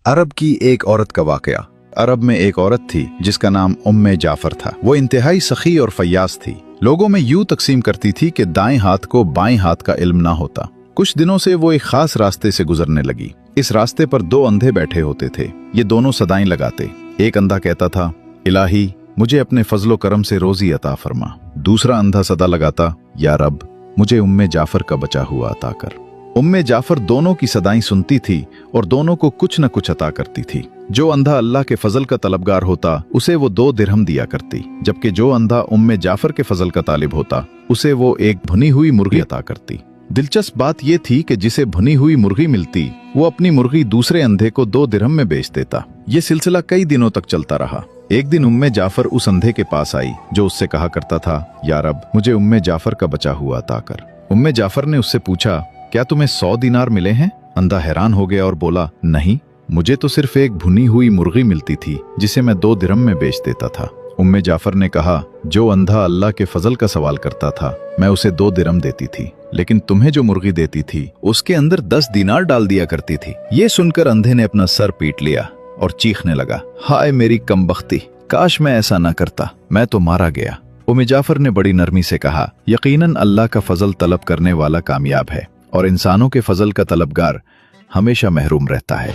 अरब की एक औरत का वाकया। अरब में एक औरत थी जिसका नाम उम्मे जाफर था। वो इंतहाई सखी और फयाज थी। लोगों में यूं तकसीम करती थी कि दाएं हाथ को बाएं हाथ का इल्म ना होता। कुछ दिनों से वो एक खास रास्ते से गुजरने लगी। इस रास्ते पर दो अंधे बैठे होते थे। ये दोनों सदाएं लगाते। एक अंधा कहता था, इलाही मुझे अपने फजलो करम से रोजी अता फरमा। दूसरा अंधा सदा लगाता, या रब मुझे उम्मे जाफर का बचा हुआ अता कर। उम्मे जाफर दोनों की सदाएं सुनती थी और दोनों को कुछ न कुछ अता करती थी। जो अंधा अल्लाह के फजल का तलबगार होता उसे वो 2 दिरहम दिया करती, जबकि जो अंधा उम्मे जाफर के फजल का तालिब होता उसे वो एक भुनी हुई मुर्गी अता करती। दिलचस्प बात यह थी कि जिसे भुनी हुई मुर्गी मिलती वो अपनी मुर्गी दूसरे अंधे को 2 दिरहम में बेच देता। ये सिलसिला कई दिनों तक चलता रहा। एक दिन उम्मे जाफर उस अंधे के पास आई जो उससे कहा करता था, या रब मुझे उम्मे जाफर का बचा हुआ अता कर। उम्मे जाफर ने उससे पूछा, क्या तुम्हें 100 दीनार मिले हैं? अंधा हैरान हो गया और बोला, नहीं, मुझे तो सिर्फ एक भुनी हुई मुर्गी मिलती थी जिसे मैं 2 दिरहम में बेच देता था। उम्मे जाफर ने कहा, जो अंधा अल्लाह के फजल का सवाल करता था मैं उसे 2 दिरहम देती थी, लेकिन तुम्हें जो मुर्गी देती थी उसके अंदर 10 दीनार डाल दिया करती थी। ये सुनकर अंधे ने अपना सर पीट लिया और चीखने लगा, हाय मेरी कमबख्ती, काश मैं ऐसा न करता, मैं तो मारा गया। उम्मे जाफर ने बड़ी नरमी से कहा, यकीनन अल्लाह का फजल तलब करने वाला कामयाब है और इंसानों के फजल का तलबगार हमेशा महरूम रहता है।